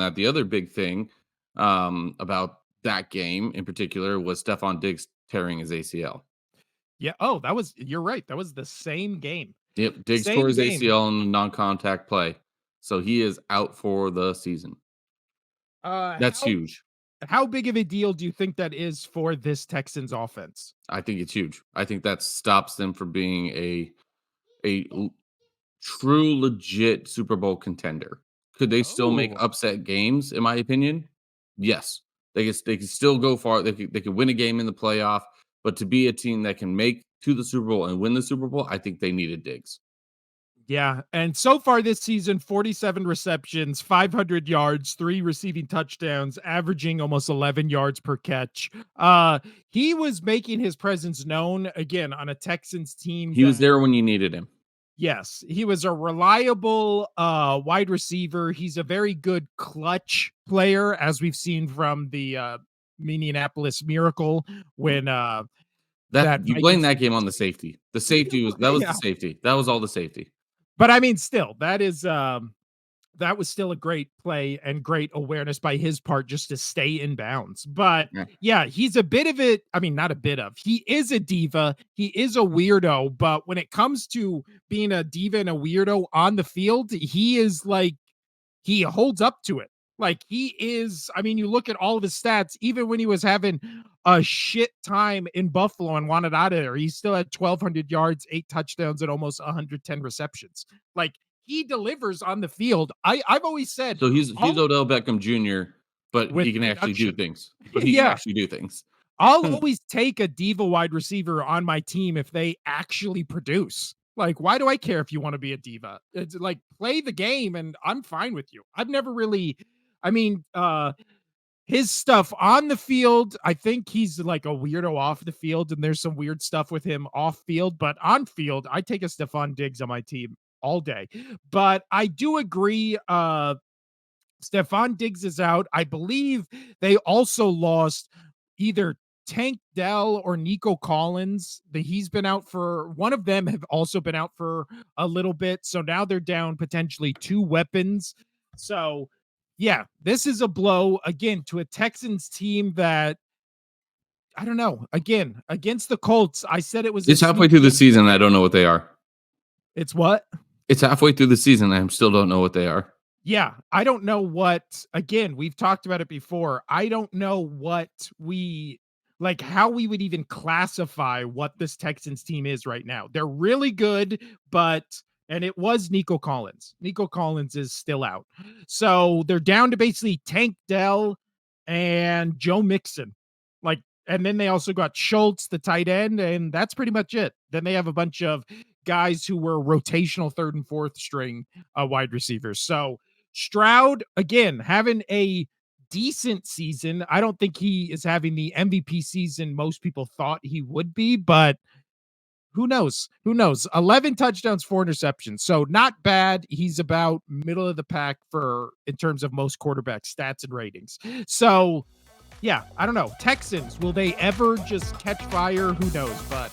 that the other big thing about that game in particular was Stefon Diggs tearing his ACL. Yeah. Oh, you're right. That was the same game. Yep, Diggs tore Same his game. ACL in a non-contact play, so he is out for the season. Uh, That's how huge. how big of a deal do you think that is for this Texans offense? I think it's huge. I think that stops them from being a true legit Super Bowl contender. Could they still make Oh, upset games, in my opinion? Yes. They can still go far. They could win a game in the playoff, but to be a team that can make to the Super Bowl and win the Super Bowl, I think they needed Diggs. yeah. And so far this season, 47 receptions, 500 yards, 3 receiving touchdowns, averaging almost 11 yards per catch. He was making his presence known again on a Texans team He was that, there when you needed him. yes, he was a reliable wide receiver. He's a very good clutch player, as we've seen from the Minneapolis Miracle when That that you blame Vikings that team game was on the safety. The safety was the yeah. safety. That was all the safety. But I mean, still, that was still a great play and great awareness by his part just to stay in bounds. But Yeah. yeah, he's a bit of it. I mean, not a bit of. He is a diva. He is a weirdo. But when it comes to being a diva and a weirdo on the field, he is like he holds up to it. Like he is, I mean, you look at all of his stats, even when he was having a shit time in Buffalo and wanted out of there, he still had 1,200 yards, 8 touchdowns, and almost 110 receptions. Like he delivers on the field. I've always said, So he's I'll Odell Beckham Jr., but with he can actually do production. things. But he can Yeah. actually do things. I'll always take a diva wide receiver on my team if they actually produce. Like, why do I care if you want to be a diva? It's like play the game and I'm fine with you. I've never really I mean, his stuff on the field, I think he's like a weirdo off the field, and there's some weird stuff with him off field, but on field, I take a Stefon Diggs on my team all day. But I do agree, Stefon Diggs is out. I believe they also lost either Tank Dell or Nico Collins. He's been out for one of them have also been out for a little bit. So now they're down potentially 2 weapons. So yeah, this is a blow again to a Texans team that I don't know. Again, against the Colts, I said it was a It's halfway through sneaky the season. I don't know what they are. it's what? It's halfway through the season. I still don't know what they are. Yeah, I don't know what again, we've talked about it before. I don't know what we like how we would even classify what this Texans team is right now. They're really good, but and it was Nico Collins. Nico Collins is still out. So they're down to basically Tank Dell and Joe Mixon. Like, and then they also got Schultz, the tight end, and that's pretty much it. Then they have a bunch of guys who were rotational third and fourth string wide receivers. So Stroud, again, having a decent season. I don't think he is having the MVP season most people thought he would be, but who knows? Who knows? 11 touchdowns, 4 interceptions. So not bad. He's about middle of the pack for in terms of most quarterback stats and ratings. So yeah, I don't know. Texans, will they ever just catch fire? Who knows? But